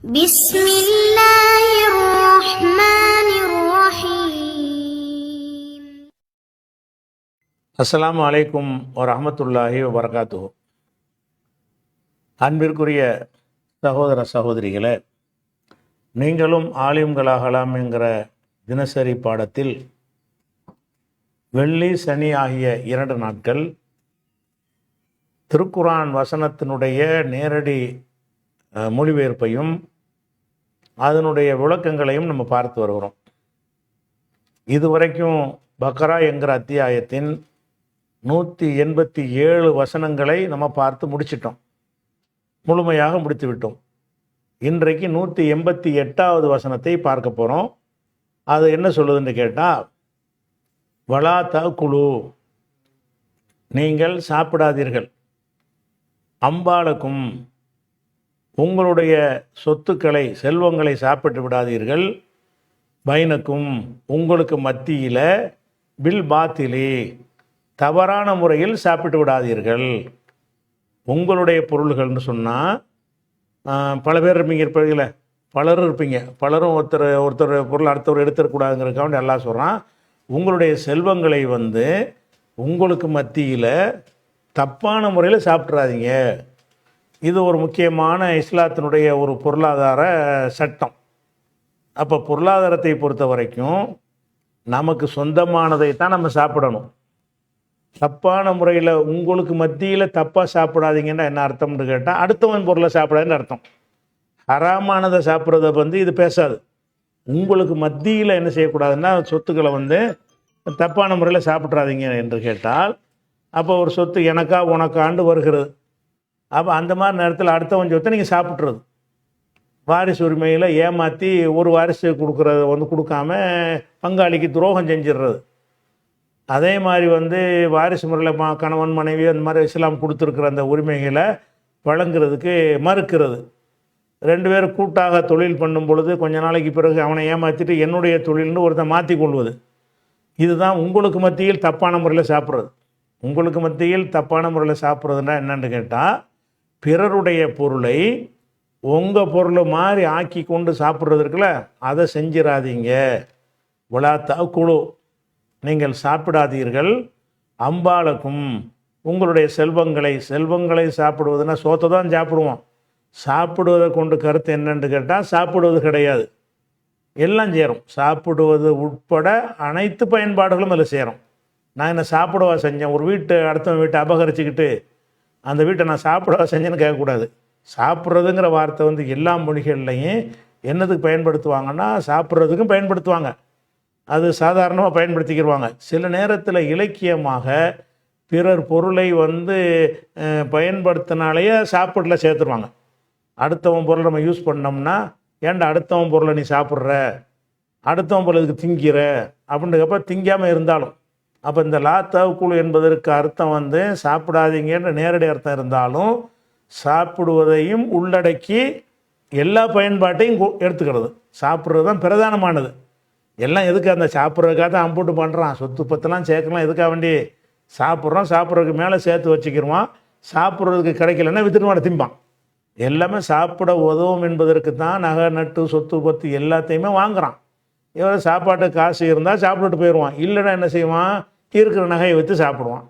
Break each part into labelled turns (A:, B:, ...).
A: بسم الله الرحمن الرحيم.
B: அஸ்ஸலாமு அலைக்கும் வரஹ்மத்துல்லாஹி வபரகாத்துஹு. அன்பிற்குரிய சகோதர சகோதரிகளே, நீங்களும் ஆலிம்களாகலாம் என்கிற தினசரி பாடத்தில் வெள்ளி சனி ஆகிய 2 நாட்கள் திருக்குரான் வசனத்தினுடைய நேரடி மொழிபெயர்ப்பையும் அதனுடைய விளக்கங்களையும் நம்ம பார்த்து வருகிறோம். இதுவரைக்கும் பக்ரா என்கிற அத்தியாயத்தின் 187 வசனங்களை நம்ம பார்த்து முடிச்சிட்டோம், முழுமையாக முடித்து விட்டோம். இன்றைக்கு 188வது வசனத்தை பார்க்க போகிறோம். அது என்ன சொல்லுதுன்னு கேட்டால், வலா தகுலு, நீங்கள் சாப்பிடாதீர்கள், அம்பாலக்கும், உங்களுடைய சொத்துக்களை செல்வங்களை சாப்பிட்டு விடாதீர்கள், பைனக்கும், உங்களுக்கு மத்தியில், பில் பாத்திலி, தவறான முறையில் சாப்பிட்டு விடாதீர்கள். உங்களுடைய பொருள்கள்னு சொன்னால் பல பேர் இருப்பீங்க, இருப்பீங்கள, பலரும் இருப்பீங்க. பலரும் ஒருத்தர் பொருள் அடுத்தவர் எடுத்துடக்கூடாதுங்கிறதுக்காக எல்லாம் சொல்கிறான், உங்களுடைய செல்வங்களை உங்களுக்கு மத்தியில் தப்பான முறையில் சாப்பிட்றாதீங்க. இது ஒரு முக்கியமான இஸ்லாத்தினுடைய ஒரு பொருளாதார சட்டம். அப்போ பொருளாதாரத்தை பொறுத்த வரைக்கும் நமக்கு சொந்தமானதை தான் நம்ம சாப்பிடணும். தப்பான முறையில் உங்களுக்கு மத்தியில் தப்பாக சாப்பிடாதீங்கன்னா என்ன அர்த்தம்னு கேட்டால், அடுத்தவன் பொருளை சாப்பிடாதுன்னு அர்த்தம். ஹராமானதை சாப்பிட்றத இது பேசாது. உங்களுக்கு மத்தியில் என்ன செய்யக்கூடாதுன்னா, சொத்துக்களை தப்பான முறையில் சாப்பிட்றாதீங்க என்று கேட்டால், அப்போ ஒரு சொத்து எனக்கா உனக்காண்டு வருகிறது. அப்போ அந்த மாதிரி நேரத்தில் அடுத்தவன் சொத்தை நீங்கள் சாப்பிட்றது, வாரிசு உரிமையில் ஏமாற்றி ஒரு வாரிசு கொடுக்குறது கொடுக்காம பங்காளிக்கு துரோகம் செஞ்சிடுறது. அதே மாதிரி வாரிசு முறையில் கணவன் மனைவி அந்த மாதிரி இஸ்லாம் கொடுத்துருக்குற அந்த உரிமைகளை வழங்குறதுக்கு மறுக்கிறது. 2 பேர் கூட்டாக தொழில் பண்ணும் பொழுது கொஞ்ச நாளைக்கு பிறகு அவனை ஏமாற்றிட்டு என்னுடைய தொழில்னு ஒருத்தன் மாற்றி கொள்வது. இதுதான் உங்களுக்கு மத்தியில் தப்பான முறையில் சாப்பிட்றது. உங்களுக்கு மத்தியில் தப்பான முறையில் சாப்பிட்றதுன்னா என்னென்னு கேட்டால், பிறருடைய பொருளை உங்கள் பொருளை மாதிரி ஆக்கி கொண்டு சாப்பிட்றது இருக்குல்ல, அதை செஞ்சிடாதீங்க. வலா தகுலு, நீங்கள் சாப்பிடாதீர்கள், அம்பாலக்கும், உங்களுடைய செல்வங்களை சாப்பிடுவதுன்னா சோத்தை தான் சாப்பிடுவோம். சாப்பிடுவதை கொண்டு கருத்து என்னென்னு கேட்டால், சாப்பிடுவது கிடையாது, எல்லாம் சேரும். சாப்பிடுவது உட்பட அனைத்து பயன்பாடுகளும் அதில் சேரும். நான் என்ன சாப்பிடவா செஞ்சேன், ஒரு அடுத்தவன் வீட்டை அபகரிச்சுக்கிட்டு அந்த வீட்டை நான் சாப்பிடவா செஞ்சேன்னு கேட்கக்கூடாது. சாப்பிட்றதுங்கிற வார்த்தை எல்லா மொழிகள்லையும் என்னதுக்கு பயன்படுத்துவாங்கன்னா, சாப்பிட்றதுக்கும் பயன்படுத்துவாங்க, அது சாதாரணமாக பயன்படுத்திக்கிடுவாங்க. சில நேரத்தில் இலக்கியமாக பிறர் பொருளை பயன்படுத்தினாலேயே சாப்பிடல சேர்த்துருவாங்க. அடுத்தவன் பொருளை நம்ம யூஸ் பண்ணோம்னா, ஏன்டா அடுத்தவன் பொருளை நீ சாப்பிட்ற, அடுத்தவன் பொருள் இதுக்கு திங்கிற அப்படின்றப்ப திங்காமல் இருந்தாலும், அப்போ இந்த லா தகுலு என்பதற்கு அர்த்தம் சாப்பிடாதீங்கன்ற நேரடி அர்த்தம் இருந்தாலும், சாப்பிடுவதையும் உள்ளடக்கி எல்லா பயன்பாட்டையும் எடுத்துக்கிறது. சாப்பிட்றது தான் பிரதானமானது. எல்லாம் எதுக்கு, அந்த சாப்பிட்றதுக்காக தான் அம்புட்டு பண்ணுறான். சொத்து பத்தெல்லாம் சேர்க்கலாம், எதுக்காக வேண்டி சாப்பிட்றோம், சாப்பிட்றதுக்கு மேலே சேர்த்து வச்சுக்கிடுவான், சாப்பிட்றதுக்கு கிடைக்கலன்னா வித்துட்டு திம்பான். எல்லாமே சாப்பிட உதவும் என்பதற்கு தான் நகை நட்டு சொத்து பத்து எல்லாத்தையுமே வாங்குகிறான். எவ்வளோ சாப்பாட்டு காசு இருந்தால் சாப்பிட்டுட்டு போயிடுவான், இல்லைன்னா என்ன செய்வான், இருக்கிற நகையை விற்று சாப்பிடுவான்,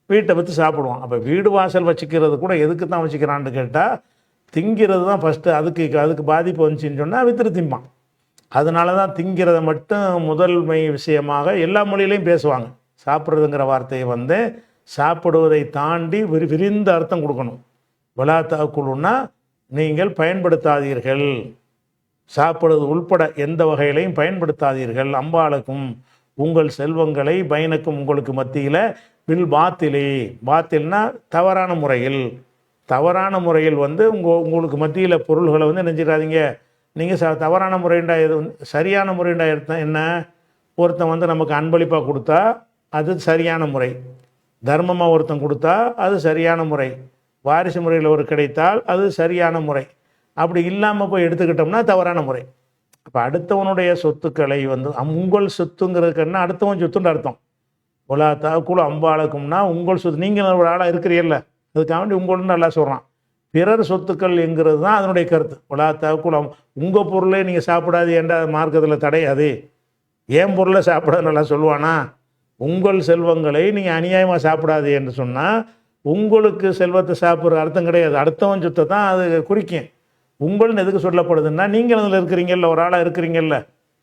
B: வீட்டை விற்று சாப்பிடுவான். அப்போ வீடு வாசல் வச்சுக்கிறது கூட எதுக்கு தான் வச்சுக்கிறான்னு கேட்டால், திங்கிறது தான் ஃபஸ்ட்டு. அதுக்கு பாதிப்பு வந்துச்சின்னு சொன்னால் வித்துட்டு திம்பான். அதனால தான் திங்கிறத மட்டும் முதன்மை விஷயமாக எல்லா மொழியிலையும் பேசுவாங்க. சாப்பிட்றதுங்கிற வார்த்தையை சாப்பிடுவதை தாண்டி விரிந்த அர்த்தம் கொடுக்கணும். வலா தகுலுன்னா நீங்கள் பயன்படுத்தாதீர்கள், சாப்பிடுவது உள்பட எந்த வகையிலையும் பயன்படுத்தாதீர்கள், அம்பாலக்கும், உங்கள் செல்வங்களை, பைனக்கும், உங்களுக்கு மத்தியில், பில் பாத்திலி, பாத்தில்னா தவறான முறையில் உங்களுக்கு மத்தியில் பொருள்களை நெஞ்சிடாதீங்க. நீங்கள் தவறான முறைண்டா எது சரியான முறைண்டா என்ன, ஒருத்தன் நமக்கு அன்பளிப்பாக கொடுத்தா அது சரியான முறை, தர்மமாக ஒருத்தன் கொடுத்தா அது சரியான முறை, வாரிசு முறையில் ஒரு கிடைத்தால் அது சரியான முறை. அப்படி இல்லாமல் போய் எடுத்துக்கிட்டோம்னா தவறான முறை. அப்போ அடுத்தவனுடைய சொத்துக்களை உங்கள் சொத்துங்கிறதுக்குன்னா அடுத்தவன் சொத்துன்னு அர்த்தம். ஒலா தகுலு அம்பாலக்கும்னா உங்கள் சொத்து, நீங்கள் ஒரு ஆளாக இருக்கிறீல்ல, அதுக்காக வேண்டி உங்கள்னு நல்லா சொல்கிறான். பிறர் சொத்துக்கள் என்கிறது தான் அதனுடைய கருத்து. வலா தகுலம், உங்கள் பொருளை நீங்கள் சாப்பிடாது என்ற மார்க்கத்தில் தடையாது. ஏன் பொருளை சாப்பிட நல்லா சொல்லுவானா? உங்கள் செல்வங்களை நீங்கள் அநியாயமாக சாப்பிடாது என்று சொன்னால் உங்களுக்கு செல்வத்தை சாப்பிட்ற அர்த்தம் கிடையாது. அடுத்தவன் சொத்தை தான் அது குறிக்கும். உங்கள்னு எதுக்கு சொல்லப்படுதுன்னா, நீங்கள் அதில் இருக்கிறீங்கல்ல, ஒரு ஆளாக இருக்கிறீங்கல்ல,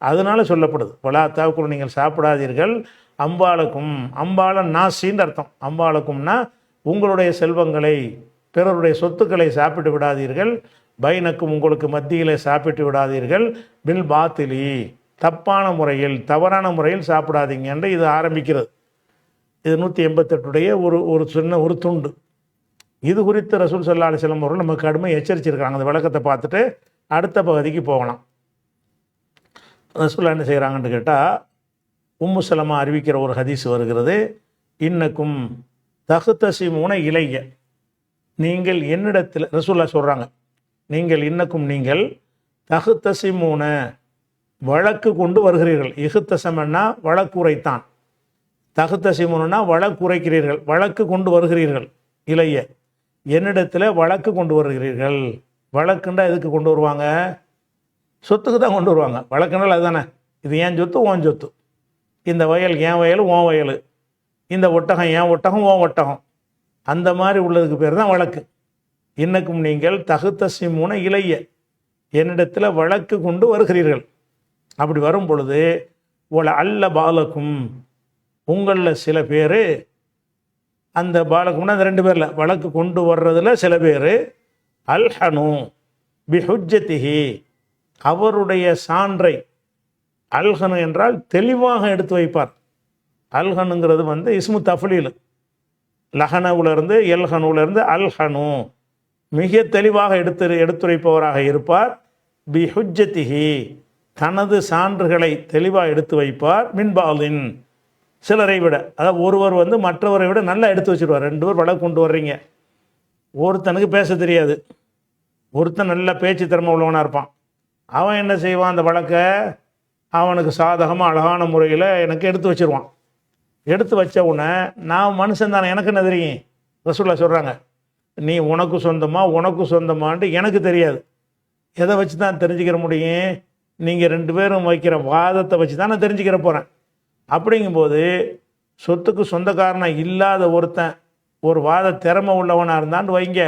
B: அதனால சொல்லப்படுது. வலா தகுலம், நீங்கள் சாப்பிடாதீர்கள். அம்பாளுக்கும், அம்பாளன் நாசின்னு அர்த்தம். அம்பாளுக்கும்னா உங்களுடைய செல்வங்களை, பிறருடைய சொத்துக்களை சாப்பிட்டு விடாதீர்கள். பைனக்கும், உங்களுக்கு மத்தியில் சாப்பிட்டு விடாதீர்கள். பில் பாத்திலி, தப்பான முறையில், தவறான முறையில் சாப்பிடாதீங்க என்று இது ஆரம்பிக்கிறது. இது 188 ஒரு சின்ன ஒரு துண்டு. இது குறித்து ரசூல் ஸல்லல்லாஹு அலைஹி வஸல்லம் அவர்கள் நமக்கு கடுமை எச்சரிச்சிருக்காங்க. அந்த விளக்கத்தை பார்த்துட்டு அடுத்த பகுதிக்கு போகலாம். ரசூல் என்ன செய்கிறாங்கன்னு கேட்டால், உம்மு சலமா அறிவிக்கிற ஒரு ஹதீஸ் வருகிறது. இன்னக்கும் தஹ்தஸிமூன இலைய, நீங்கள் என்னிடத்தில், ரசூல்லா சொல்கிறாங்க, நீங்கள் இன்னக்கும் நீங்கள் தஹ்தஸிமூன, வழக்கு கொண்டு வருகிறீர்கள். இஹ்தஸமன்னா வழக்குரைத்தான், தஹ்தஸிமூனா வழக்குரைக்கிறீர்கள், வழக்கு கொண்டு வருகிறீர்கள். இலைய, என்னிடத்தில் வழக்கு கொண்டு வருகிறீர்கள். வழக்குண்டா எதுக்கு கொண்டு வருவாங்க? சொத்துக்கு தான் கொண்டு வருவாங்க. வழக்குனால் அதுதானே, இது ஏன் சொத்து ஓன் சொத்து, இந்த வயல் ஏன் வயல் ஓன் வயல், இந்த ஒட்டகம் ஏன் ஒட்டகம் ஓன் ஒட்டகம், அந்த மாதிரி உள்ளதுக்கு பேர் தான் வழக்கு. இன்னக்கும் நீங்கள் தஹ்தஸிமூன இலைய, என்னிடத்தில் வழக்கு கொண்டு வருகிறீர்கள். அப்படி வரும் பொழுது ஒல அல்ல பாலக்கும், உங்களில் சில பேர், அந்த பாலக்கும்னா அந்த 2 பேரில் வழக்கு கொண்டு வர்றதில் சில பேர், அல்ஹனு பிஹுஜ்ஜத்திஹி, அவருடைய சான்றை, அல்ஹனு என்றால் தெளிவாக எடுத்து வைப்பார். அல்ஹனுங்கிறது இஸ்மு தஃலீல், லஹனவுலேருந்து எல்ஹனுலேருந்து அல்ஹனு, மிக தெளிவாக எடுத்துரைப்பவராக இருப்பார். பிஹுஜ்ஜத்திஹி, தனது சான்றுகளை தெளிவாக எடுத்து வைப்பார். மின்பாலின், சிலரை விட, அதாவது ஒருவர் மற்றவரை விட நல்லா எடுத்து வச்சுருவார். 2 பேர் வழக்கு கொண்டு வர்றீங்க, ஒருத்தனுக்கு பேச தெரியாது, ஒருத்தன் நல்ல பேச்சு திறமை உள்ளவனாக இருப்பான். அவன் என்ன செய்வான்? அந்த வழக்கை அவனுக்கு சாதகமாக அழகான முறையில் எனக்கு எடுத்து வச்சுருவான். எடுத்து வச்ச உடனே, நான் மனுஷன் தானே, எனக்கு என்ன தெரியும்? ரசூலுல்லாஹ் சொல்கிறாங்க, நீ உனக்கு சொந்தமான்ட்டு எனக்கு தெரியாது. எதை வச்சு தான் தெரிஞ்சுக்கிற முடியும்? நீங்கள் 2 பேரும் வைக்கிற வாதத்தை வச்சு தான் நான் தெரிஞ்சுக்கிற போகிறேன். அப்படிங்கும்போது சொத்துக்கு சொந்தக்காரனாக இல்லாத ஒருத்தன் ஒரு வாத திறமை உள்ளவனாக இருந்தான்னு வைங்க,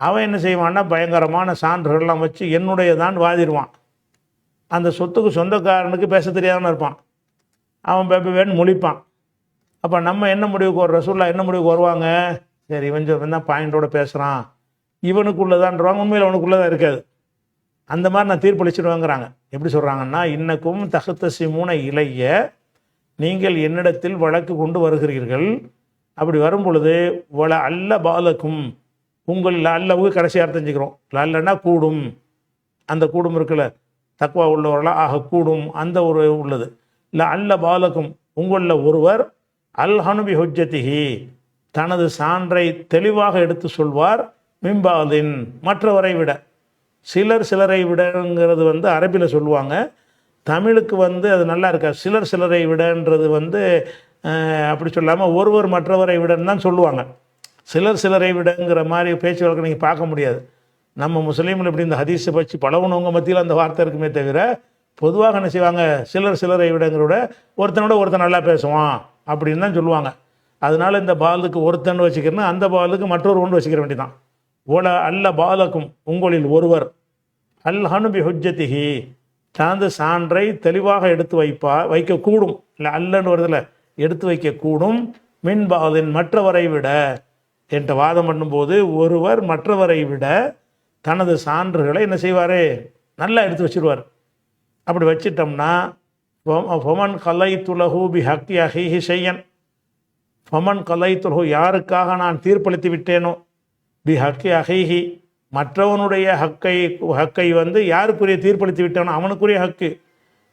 B: அவன் என்ன செய்வான்னா பயங்கரமான சான்றுகள்லாம் வச்சு என்னுடைய தான் வாதிடுவான். அந்த சொத்துக்கு சொந்தக்காரனுக்கு பேச தெரியாதவன்னு இருப்பான், அவன் வேணும் முழிப்பான். அப்போ நம்ம என்ன முடிவுக்கு ஒரு ரசூலுல்லாஹ் என்ன முடிவுக்கு வருவாங்க? சரி, இவன் தான் பாயிண்டோட பேசுகிறான், இவனுக்குள்ளதான்றவாங்க, உண்மையில் அவனுக்குள்ளதான் இருக்காது. அந்த மாதிரி நான் தீர்ப்பளிச்சிடுவேங்கிறாங்க. எப்படி சொல்கிறாங்கன்னா, இன்னக்கும் தஹ்தஸிமூன இலைய, நீங்கள் என்னிடத்தில் வழக்கு கொண்டு வருகிறீர்கள். அப்படி வரும் பொழுது வல அல்ல பாலக்கும், உங்கள் அல்லவுக்கு கடைசி அர்த்தம் செஞ்சுக்கிறோம். அல்லன்னா கூடும், அந்த கூடும் இருக்குல்ல, தக்வா உள்ளவர்களாக ஆக கூடும், அந்த ஒரு உள்ளது. இல்லை அல்ல பாலக்கும், உங்களில் ஒருவர் அல்ஹனு பி ஹுஜ்ஜத்திஹி, தனது சான்றை தெளிவாக எடுத்து சொல்வார். மிம்பாலின், மற்றவரை விட. சிலரை விடங்கிறது அரபியில் சொல்லுவாங்க, தமிழுக்கு அது நல்லா இருக்கா. சிலரை விடன்றது அப்படி சொல்லாமல் ஒருவர் மற்றவரை விடன்னு தான் சொல்லுவாங்க. சிலரை விடங்கிற மாதிரி பேச்சு வழக்கு நீங்கள் பார்க்க முடியாது. நம்ம முஸ்லீமில் இப்படி இந்த ஹதீஸை வச்சு பழகுனவங்க மத்தியில் அந்த வார்த்தை இருக்குமே தவிர, பொதுவாக என்ன செய்வாங்க, சிலரை விடங்கிற விட ஒருத்தனோட ஒருத்தன் நல்லா பேசுவான் அப்படின்னு தான் சொல்லுவாங்க. அதனால் இந்த பாலுக்கு ஒருத்தன் வச்சுக்கிறேன்னா அந்த பாலுக்கு மற்றொரு ஒன்று வச்சுக்கிற வேண்டியதான். ஓல அல்ல பாலக்கும், உங்களில் ஒருவர் அல்ஹனு பி ஹுஜ்ஜத்திஹி, தனது சான்றை தெளிவாக எடுத்து வைக்கக்கூடும். இல்லை அல்லன்னு வருதில்ல, எடுத்து வைக்கக்கூடும். மின்பாலின், மற்றவரை விட என்ற வாதம் பண்ணும்போது ஒருவர் மற்றவரை விட தனது சான்றுகளை என்ன செய்வார்? நல்லா எடுத்து வச்சுருவார். அப்படி வச்சிட்டோம்னா, ஃபமன் கலைத்துலஹு பி ஹக்கி அஹீஹி ஷையன், ஃபமன் கலைத்துலஹு, யாருக்காக நான் தீர்ப்பளித்து விட்டேனோ, பி ஹக்கி அஹீஹி, மற்றவனுடைய ஹக்கை யாருக்குரிய தீர்ப்பளித்து விட்டானோ அவனுக்குரிய ஹக்கு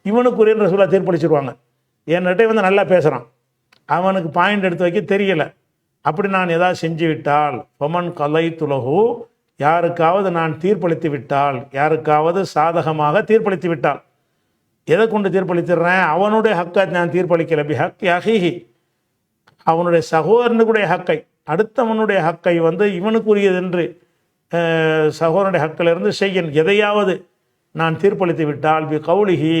B: இவனுக்குரிய ரசூலுல்லாஹ் தீர்ப்பளிச்சிருவாங்க. என்கிட்ட நல்லா பேசுகிறான், அவனுக்கு பாயிண்ட் எடுத்து வைக்க தெரியலை, அப்படி நான் ஏதாவது செஞ்சு விட்டால், ஃபமன் கலைத்துலஹு, யாருக்காவது நான் தீர்ப்பளித்து விட்டால், யாருக்காவது சாதகமாக தீர்ப்பளித்து விட்டால், எதை கொண்டு தீர்ப்பளித்துடுறேன்? அவனுடைய ஹக்கை நான் தீர்ப்பளிக்கலை. பி ஹக்கி அஹீஹி, அவனுடைய சகோதரனுக்குடைய ஹக்கை, அடுத்தவனுடைய ஹக்கை இவனுக்குரியது என்று சகோதரனுடைய ஹக்கிலிருந்து செய்யன் எதையாவது நான் தீர்ப்பளித்து விட்டால் பி கௌலிஹி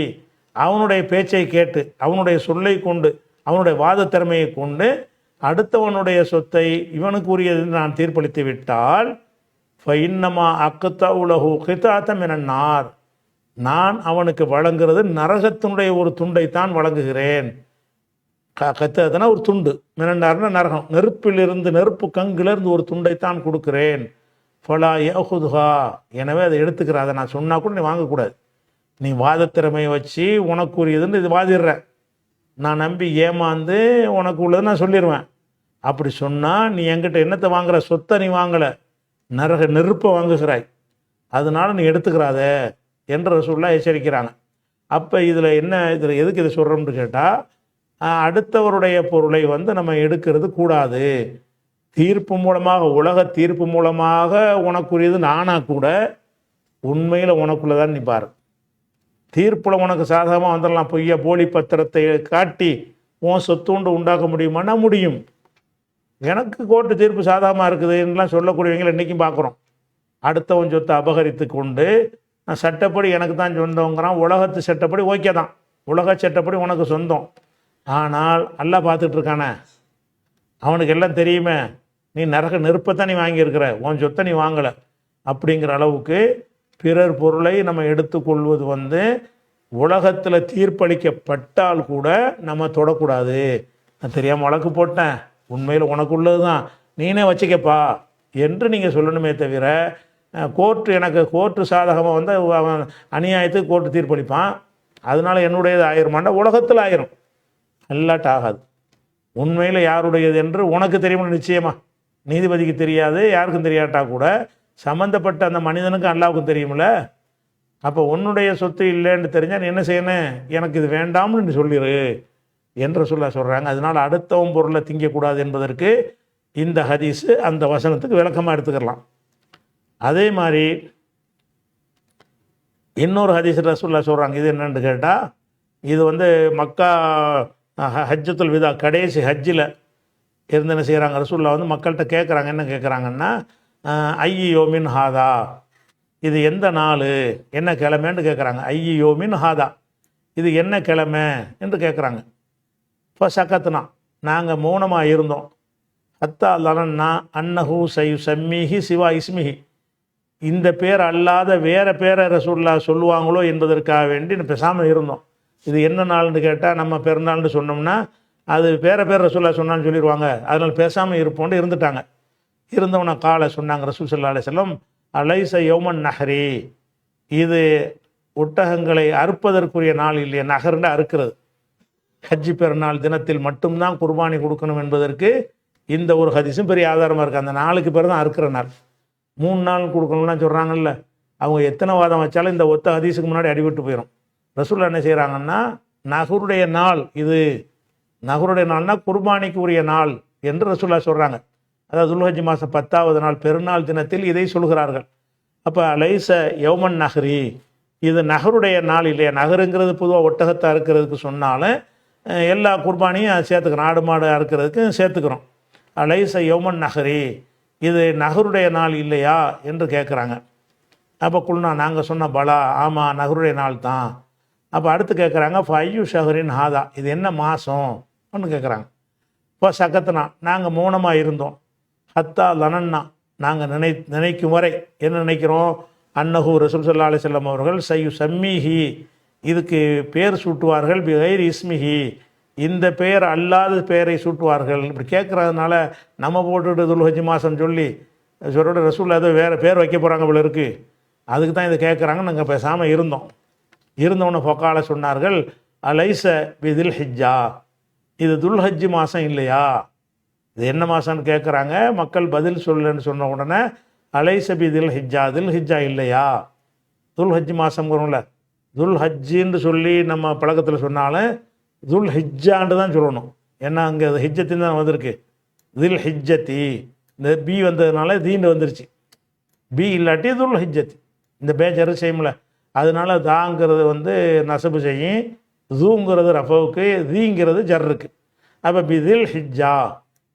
B: அவனுடைய பேச்சை கேட்டு அவனுடைய சொல்லை கொண்டு அவனுடைய வாத திறமையை கொண்டு அடுத்தவனுடைய சொத்தை இவனுக்கு உரியது நான் தீர்ப்பளித்து விட்டால் ஃபைன்னமா அக்கத்தா உலகு கிதாத்தம் என நான் அவனுக்கு வழங்குறது நரகத்தினுடைய ஒரு துண்டைத்தான் வழங்குகிறேன். கத்தனா ஒரு துண்டு, மினண்டார்னா நரகம், நெருப்பிலிருந்து நெருப்பு கங்கிலிருந்து ஒரு துண்டைத்தான் கொடுக்கிறேன். ஃபலா யஹுதுஹா எனவே அதை எடுத்துக்கிற, அதை நான் சொன்னால் கூட நீ வாங்கக்கூடாது. நீ வாதத்திறமையை வச்சு உனக்குரியதுன்னு இது வாதிடுற, நான் நம்பி ஏமாந்து உனக்கு உள்ளது நான் சொல்லிடுவேன். அப்படி சொன்னால் நீ என்கிட்ட என்னத்தை வாங்குற, சொத்தை நீ வாங்கலை, நெருப்பை வாங்குகிறாய், அதனால நீ எடுத்துக்கிறாத என்று ரசூலுல்லாஹ் எச்சரிக்கிறாங்க. அப்போ இதில் எதுக்கு இதை சொல்கிறோம்னு கேட்டால், அடுத்தவருடைய பொருளை நம்ம எடுக்கிறது கூடாது. தீர்ப்பு மூலமாக, உலக தீர்ப்பு மூலமாக உனக்குரியது நானா கூட உண்மையில் உனக்குள்ளதான் நீ பாரு. தீர்ப்பில் உனக்கு சாதகமாக வந்துடலாம், பொய்யா போலி பத்திரத்தை காட்டி உன் சொத்துண்டு உண்டாக்க முடியுமானா முடியும். எனக்கு கோர்ட்டு தீர்ப்பு சாதகமாக இருக்குதுன்னெலாம் சொல்லக்கூடியவங்களை இன்றைக்கும் பார்க்குறோம். அடுத்தவன் சொத்தை அபகரித்து கொண்டு நான் சட்டப்படி எனக்கு தான் சொந்தங்கிறான். உலகத்து சட்டப்படி ஓகே தான், உலக சட்டப்படி உனக்கு சொந்தம். ஆனால் அல்லாஹ் பார்த்துட்டு இருக்கானே, அவனுக்கு எல்லாம் தெரியுமே, நீ நெருப்பத்தான் நீ வாங்கியிருக்கிற, உன் சொத்தை நீ வாங்கலை. அப்படிங்கிற அளவுக்கு பிறர் பொருளை நம்ம எடுத்துக்கொள்வது உலகத்தில் தீர்ப்பளிக்கப்பட்டால் கூட நம்ம தொடக்கூடாது. நான் தெரியாமல் வழக்கு போட்டேன், உண்மையில் உனக்குள்ளது தான், நீனே வச்சுக்கப்பா என்று நீங்கள் சொல்லணுமே தவிர, கோர்ட்டு சாதகமாக அவன் அநியாயத்துக்கு கோர்ட்டு தீர்ப்பளிப்பான், அதனால் என்னுடையது ஆயிருமாண்டா, உலகத்தில் ஆயிரும், அல்லாட் ஆகாது. உண்மையில் யாருடையது என்று உனக்கு தெரியுமா, நிச்சயமாக நீதிபதிக்கு தெரியாது, யாருக்கும் தெரியாட்டா கூட சம்மந்தப்பட்ட அந்த மனிதனுக்கும் அல்லாவுக்கும் தெரியுமில்ல. அப்போ உன்னுடைய சொத்து இல்லைன்னு தெரிஞ்சால் நீ என்ன செய்யணும், எனக்கு இது வேண்டாம்னு நீ சொல்லிடு என்று சொல்கிறாங்க. அதனால் அடுத்தவன் பொருளை திங்கக்கூடாது என்பதற்கு இந்த ஹதீஸு அந்த வசனத்துக்கு விளக்கமாக எடுத்துக்கலாம். அதே மாதிரி இன்னொரு ஹதீஸ் ரசூலுல்லாஹ் சொல்கிறாங்க. இது என்னென்னு கேட்டால், இது மக்கா ஹஜ்ஜத்துல் விதா கடைசி ஹஜ்ஜில் இருந்து என்ன செய்கிறாங்க, ரசூலுல்லாஹ் மக்கள்கிட்ட கேட்குறாங்க. என்ன கேட்குறாங்கன்னா, ஐயோமின் ஹாதா, இது எந்த நாள் என்ன கிழமைன்னு கேட்குறாங்க. ஐயோமின் ஹாதா, இது என்ன கிழமை என்று கேட்குறாங்க. இப்போ சக்கத்துனா நாங்கள் மௌனமாக இருந்தோம். ஹத்தா லனன்னா அன்னஹு சையு சம்மிஹி சிவா இஸ்மிஹி, இந்த பேர் அல்லாத வேறு பேரை ரசூலுல்லாஹ் சொல்லுவாங்களோ என்பதற்காக வேண்டி பேசாமல் இருந்தோம். இது என்ன நாள்னு கேட்டால், நம்ம பெருநாள்னு சொன்னோம்னா அது பேரை பேர் ரசூலுல்லாஹ் சொன்னான்னு சொல்லிடுவாங்க, அதனால் பேசாமல் இருப்போம்னு இருந்துட்டாங்க. இருந்தவனை காலை சொன்னாங்க ரசூல் ஸல்லல்லாஹு அலைஹி வஸல்லம், அலைஸ யௌமன் நஹ்ரி, இது ஒட்டகங்களை அறுப்பதற்குரிய நாள் இல்லையா, நகர்ந்து அறுக்கிறது, ஹஜ்ஜி பெருநாள் தினத்தில் மட்டும்தான் குர்பானி கொடுக்கணும் என்பதற்கு இந்த ஒரு ஹதீஸும் பெரிய ஆதாரமாக இருக்குது. அந்த நாளுக்கு பேர் தான் அறுக்கிற நாள். 3 நாள் கொடுக்கணும்லாம் சொல்கிறாங்கல்ல, அவங்க எத்தனை வாதம் வச்சாலும் இந்த ஒத்த ஹதீஸுக்கு முன்னாடி அடிபட்டு போயிடும். ரசூலுல்லாஹ் என்ன செய்கிறாங்கன்னா, நகருடைய நாள் இது, நகருடைய நாள்னா குர்பானிக்கு உரிய நாள் என்று ரசூலுல்லாஹ் சொல்கிறாங்க. அதாவது துல்ஹஜ் மாதம் 10வது நாள் பெருநாள் தினத்தில் இதை சொல்கிறார்கள். அப்போ லைஸ யௌமன் நஹ்ரி, இது நகருடைய நாள் இல்லையா. நகருங்கிறது பொதுவாக ஒட்டகத்தை அறுக்கிறதுக்கு சொன்னாலும் எல்லா குர்பானியும் சேர்த்துக்கிறோம், ஆடு மாடு அறுக்கிறதுக்கு சேர்த்துக்கிறோம். லைஸ யௌமன் நஹ்ரி, இது நகருடைய நாள் இல்லையா என்று கேட்குறாங்க. அப்போ குல்னா நாங்கள் சொன்ன பலா, ஆமாம் நகருடைய நாள் தான். அப்போ அடுத்து கேட்குறாங்க, ஃபையு ஷஹரின் ஹாதா, இது என்ன மாதம் ஒன்று கேட்குறாங்க. இப்போ சக்கத்துனா நாங்கள் மௌனமாக இருந்தோம். ஹத்தா லனன்னா, நாங்கள் நினைக்கும் வரை என்ன நினைக்கிறோம், அன்னஹு ரசூல் ஸல்லல்லாஹு அலைஹி வஸல்லம் அவர்கள் சையு சம்மிஹி, இதுக்கு பேர் சூட்டுவார்கள், பிகைர் இஸ்மிஹி, இந்த பெயர் அல்லாத பெயரை சூட்டுவார்கள். இப்படி கேட்குறதுனால நம்ம போட்டுட்டு துல்ஹஜ் மாதம் சொல்லி சொல்கிற ரசூல் ஏதோ வேறு பேர் வைக்க போகிறாங்க போல இருக்குது, அதுக்கு தான் இதை கேட்குறாங்க. நாங்கள் பேசாமல் இருந்தவொன்னே ஃபொக்கால சொன்னார்கள், அலைஸ பிதில் ஹிஜ்ஜா, இது துல்ஹஜ் மாதம் இல்லையா, இது என்ன மாதம்னு கேட்குறாங்க. மக்கள் பதில் சொல்லுன்னு சொன்ன உடனே அலைஸ பிதில் ஹிஜ்ஜா, தில் ஹிஜ்ஜா இல்லையா, துல்ஹஜ் மாதம்ங்கிறோம்ல, துல் ஹஜ்ஜின்னு சொல்லி நம்ம பழக்கத்தில் சொன்னாலும் துல் ஹிஜ்ஜான்னு தான் சொல்லணும். ஏன்னா அங்கே ஹிஜ்ஜத்தின் தான் வந்திருக்கு, தில் ஹிஜ்ஜத்தி, இந்த பி வந்ததுனால தீண்டு வந்துருச்சு. பி இல்லாட்டி துல் ஹிஜ்ஜத்தி, இந்த பேஜரு செய்யும்ல, அதனால தாங்கிறது நசபு செய்யும், தூங்கிறது ரஃபவுக்கு, தீங்கிறது ஜர்ருக்கு. அப்போ பிதில் ஹிஜ்ஜா,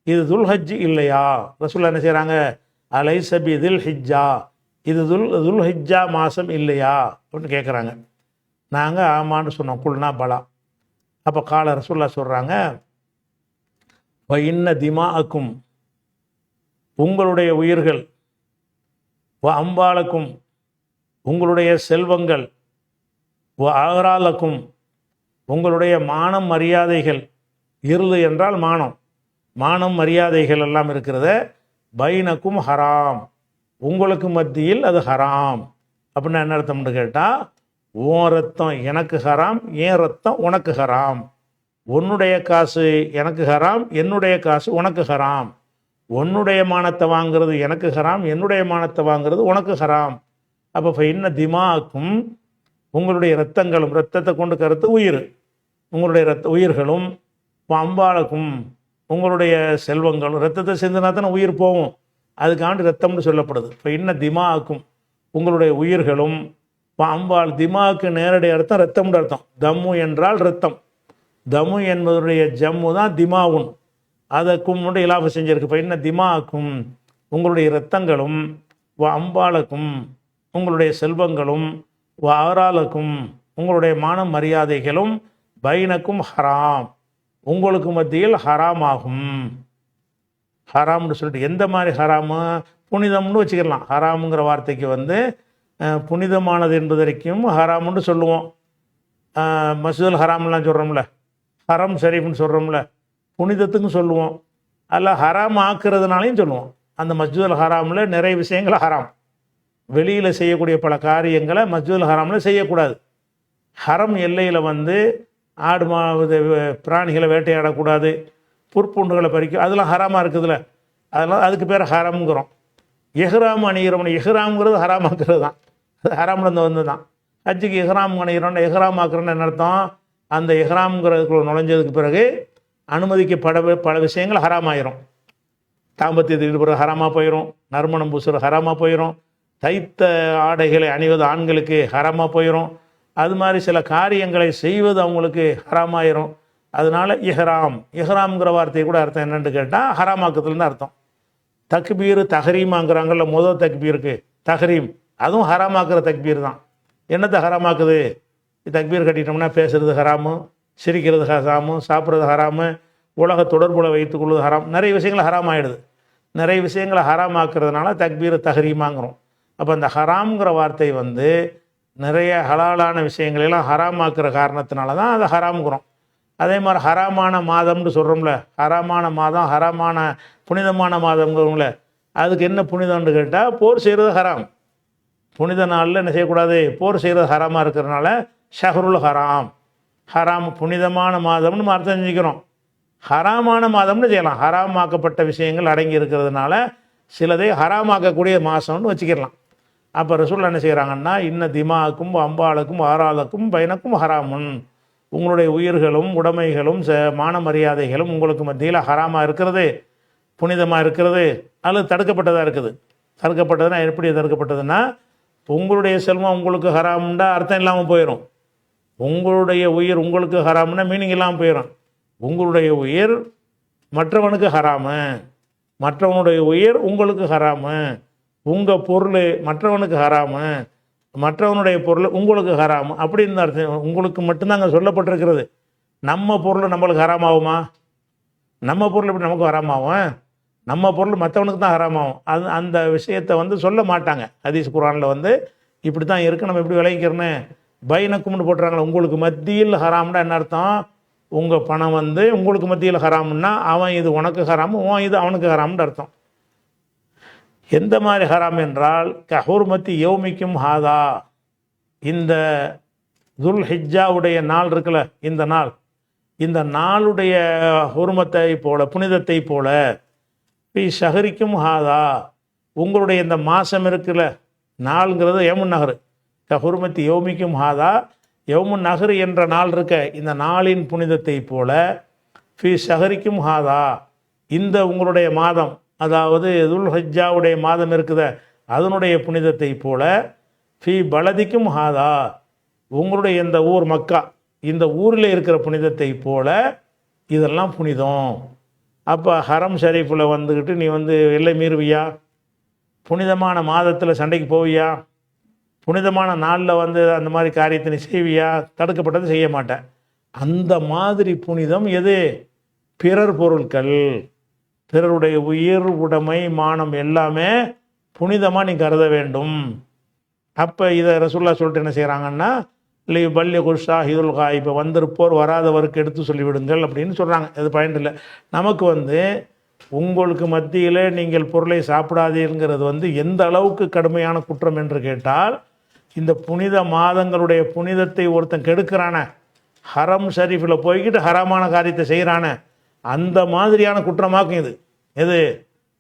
B: இது துல் ஹஜ் இல்லையா, ரசூலுல்லாஹ் என்ன செய்கிறாங்க, அலைசபி துல் ஹிஜ்ஜா, இது துல் ஹிஜ்ஜா மாதம் இல்லையா அப்படின்னு கேட்குறாங்க. நாங்கள் ஆமான்னு சொன்னோம். குல்னா பலா. அப்போ கால ரசூலுல்லாஹ் சொல்கிறாங்க, இன்ன திமாஅக்கும், உங்களுடைய உயிர்கள், அம்பாலக்கும், உங்களுடைய செல்வங்கள், ஆகராலக்கும், உங்களுடைய மானம் மரியாதைகள், இருது என்றால் மானம், மானம் மரியாதைகள் எல்லாம் இருக்கிறத, பைனக்கும் ஹராம், உங்களுக்கு மத்தியில் அது ஹராம். அப்படின்னா என்ன அர்த்தம்னு கேட்டால், உன் ரத்தம் எனக்கு ஹராம், என் ரத்தம் உனக்கு ஹராம், உன்னுடைய காசு எனக்கு ஹராம், என்னுடைய காசு உனக்கு ஹராம், உன்னுடைய மானத்தை வாங்கிறது எனக்கு ஹராம், என்னுடைய மானத்தை வாங்கிறது உனக்கு ஹராம். அப்போ இன்ன திமாக்கும், உங்களுடைய இரத்தங்களும், இரத்தத்தை கொண்டு கருத்து உயிர், உங்களுடைய உயிர்களும், அம்பாலக்கும், உங்களுடைய செல்வங்களும், ரத்தத்தை சிந்தினா தானே உயிர் போகும், அதுக்காண்டி ரத்தம்னு சொல்லப்படுது. இப்போ இன்ன திமாக்கும், உங்களுடைய உயிர்களும், அம்பால், திமாவுக்கு நேரடி அர்த்தம் ரத்தம்னு அர்த்தம். தம்மு என்றால் ரத்தம், தமு என்பதுடைய ஜம்மு தான் திமாவுன், அதை கும்முண்டு இலாபம் செஞ்சிருக்கு. இப்போ இன்ன திமாக்கும், உங்களுடைய இரத்தங்களும், அம்பாலக்கும், உங்களுடைய செல்வங்களும், ஆராலக்கும், உங்களுடைய மான மரியாதைகளும், பைனக்கும் ஹராம், உங்களுக்கு மத்தியில் ஹராம் ஆகும். ஹராம்னு சொல்லிட்டு எந்த மாதிரி ஹராமு, புனிதம்னு வச்சுக்கலாம். ஹராமுங்கிற வார்த்தைக்கு வந்து புனிதமானது என்பதற்கும் ஹராமுன்னு சொல்லுவோம். மஸ்ஜிதுல் ஹராம்லாம் சொல்கிறோம்ல, ஹரம் ஷரீஃப்னு சொல்கிறோம்ல, புனிதத்துக்கும் சொல்லுவோம். அதில் ஹராம் ஆக்குறதுனாலையும் சொல்லுவோம். அந்த மஸ்ஜிதுல் ஹராமில் நிறைய விஷயங்கள் ஹராம், வெளியில் செய்யக்கூடிய பல காரியங்களை மஸ்ஜிதுல் ஹராமில் செய்யக்கூடாது. ஹரம் எல்லையில் வந்து ஆடு பிராணிகளை வேட்டையாடக்கூடாது, புற்புண்டுகளை பறிக்கும், அதெல்லாம் ஹராமாக இருக்குதுல்ல, அதெல்லாம் அதுக்கு பேர் ஹரம்ங்கிறோம். எஹ்ராம் அணிகிறோம்னு, எஹ்ராம்ங்கிறது ஹராமாக்குறது தான், அது ஹராம்லேருந்து வந்து தான். ஹஜ்ஜுக்கு எஹ்ராம் அணிகிறோன்னு, எஹ்ராம் ஆக்குறோன்னு என்ன அர்த்தம், அந்த எஹ்ராம்ங்கிறதுக்குள்ள நுழைஞ்சதுக்கு பிறகு அனுமதிக்கப்பட பல விஷயங்கள் ஹராமாயிரும். தாம்பத்தியத்தில் ஈடுபடுற ஹராமாக போயிடும், நறுமணம் பூசுகிற ஹராமாக போயிடும், தைத்த ஆடைகளை அணிவது ஆண்களுக்கு ஹராமாக போயிடும், அது மாதிரி சில காரியங்களை செய்வது அவங்களுக்கு ஹராமாயிரும். அதனால் இஹ்ராம்ங்கிற வார்த்தை கூட அர்த்தம் என்னென்னு கேட்டால் ஹராமாக்கத்துலேருந்து அர்த்தம். தக்பீர் தஹரீமாங்கிறாங்கல்ல, முதல் தக்பீருக்கு தஹரீம், அதுவும் ஹராமாக்குற தக்பீர் தான். என்னத்தை ஹராமாக்குது, தக்பீர் கட்டிட்டோம்னா பேசுகிறது ஹராமு, சிரிக்கிறது ஹராமு, சாப்பிட்றது ஹராமு, உலக தொடர்புல வைத்துக்கொள்வது ஹராம், நிறைய விஷயங்கள் ஹராம் ஆகிடுது. நிறைய விஷயங்களை ஹராமாக்குறதுனால தக்பீர் தஹரீமாங்கிறோம். அப்போ அந்த ஹராம்ங்கிற வார்த்தை வந்து நிறைய ஹலாலான விஷயங்களெல்லாம் ஹராமாக்குற காரணத்தினால தான் அதை ஹராம்ங்கிறோம். அதே மாதிரி ஹராமான மாதம்னு சொல்கிறோம்ல, ஹராமான மாதம், ஹராமான புனிதமான மாதம்ங்கிறோம்ல, அதுக்கு என்ன புனிதம்னு கேட்டால் போர் செய்கிறது ஹராம். புனித நாளில் என்ன செய்யக்கூடாது, போர் செய்கிறது ஹராமாக இருக்கிறதுனால ஷஹ்ருல் ஹராம், ஹராம் புனிதமான மாதம்னு அர்த்தம் செஞ்சுக்கிறோம். ஹராமான மாதம்னு செய்யலாம், ஹராமாக்கப்பட்ட விஷயங்கள் அடங்கி இருக்கிறதுனால சிலதை ஹராமாக்கக்கூடிய மாதம்னு வச்சுக்கிடலாம். அப்போ ரசூல் என்ன செய்கிறாங்கன்னா, இன்ன திமாக்கும் அம்பாளுக்கும் ஆறாளுக்கும் பைனக்கும் ஹராமுன், உங்களுடைய உயிர்களும் உடைமைகளும் மான மரியாதைகளும் உங்களுக்கு மத்தியில் ஹராமாக இருக்கிறது, புனிதமாக இருக்கிறது, அல்லது தடுக்கப்பட்டதாக இருக்குது. தடுக்கப்பட்டதுன்னா எப்படி தடுக்கப்பட்டதுன்னா, உங்களுடைய செல்வம் உங்களுக்கு ஹராம்னா அர்த்தம் இல்லாமல் போயிடும். உங்களுடைய உயிர் உங்களுக்கு ஹராம்னா மீனிங் இல்லாமல் போயிடும். உங்களுடைய உயிர் மற்றவனுக்கு ஹராமு, மற்றவனுடைய உயிர் உங்களுக்கு ஹராமு, உங்கள் பொருள் மற்றவனுக்கு ஹராமு, மற்றவனுடைய பொருள் உங்களுக்கு ஹராமு அப்படின்னு அர்த்தம். உங்களுக்கு மட்டும்தாங்க சொல்லப்பட்டிருக்கிறது. நம்ம பொருள் நம்மளுக்கு ஹராமாகுமா? நம்ம பொருள் எப்படி நமக்கு ஹராமாகும்? நம்ம பொருள் மற்றவனுக்கு தான் ஹராமாகும். அது அந்த விஷயத்தை வந்து சொல்ல மாட்டாங்க. ஹதீஸ் குர்ஆனில் வந்து இப்படி தான் இருக்குது, நம்ம எப்படி விளைவிக்கிறோன்னு பைனக்கும்னு போட்டுறாங்களே. உங்களுக்கு மத்தியில் ஹராம்னா என்ன அர்த்தம், உங்கள் பணம் வந்து உங்களுக்கு மத்தியில் ஹராம்னா அவன் இது உனக்கு ஹராமு, உன் இது அவனுக்கு ஹராம்னு அர்த்தம். எந்த மாதிரி ஹராம் என்றால், கஹூர்மத்தி யௌமிக்கும் ஹாதா, இந்த துல் ஹிஜ்ஜாவுடைய நாள் இருக்குல்ல, இந்த நாள், இந்த நாளுடைய ஹுர்மத்தை போல, புனிதத்தை போல, பி ஷஹரிக்கும் ஹாதா, உங்களுடைய இந்த மாதம் இருக்குல்ல, நாளுங்கிறது யமுன் நகர், கஹுர்மத்தி யௌமிக்கும் ஹாதா, யௌமுன் நகர் என்ற நாள் இருக்க, இந்த நாளின் புனிதத்தை போல, ஃபி ஷஹரிக்கும் ஹாதா, இந்த உங்களுடைய மாதம், அதாவது துல் ஹிஜ்ஜாவுடைய மாதம் இருக்குத, அதனுடைய புனிதத்தை போல, ஃபி பலதிக்கும் ஹாதா, உங்களுடைய இந்த ஊர் மக்கா, இந்த ஊரில் இருக்கிற புனிதத்தை போல இதெல்லாம் புனிதம். அப்போ ஹரம் ஷரீஃபில் வந்துக்கிட்டு நீ வந்து எல்லை மீறுவியா? புனிதமான மாதத்தில் சண்டைக்கு போவியா? புனிதமான நாளில் வந்து அந்த மாதிரி காரியத்தை நீ செய்வியா? தடுக்கப்பட்டது செய்ய மாட்டேன். அந்த மாதிரி புனிதம் எது? பிறர் பொருட்கள், பிறருடைய உயிர், உடைமை, மானம் எல்லாமே புனிதமாக நீ கருத வேண்டும். அப்போ இதை ரசூலுல்லாஹ் சொல்லிட்டு என்ன செய்கிறாங்கன்னா, இல்லை பல்ய குஷா ஹிதுல் கா, இப்போ வந்திருப்போர் வராதவருக்கு எடுத்து சொல்லிவிடுங்கள் அப்படின்னு சொல்கிறாங்க. இது பயன் இல்லை. நமக்கு வந்து உங்களுக்கு மத்தியில் நீங்கள் பொருளை சாப்பிடாதீங்கிறது வந்து எந்த அளவுக்கு கடுமையான குற்றம் என்று கேட்டால், இந்த புனித மாதங்களுடைய புனிதத்தை ஒருத்தன் கெடுக்கிறான, ஹரம் ஷரீஃபில் போய்கிட்டு ஹராமான காரியத்தை செய்கிறான, அந்த மாதிரியான குற்றமாக்கும் இது. எது?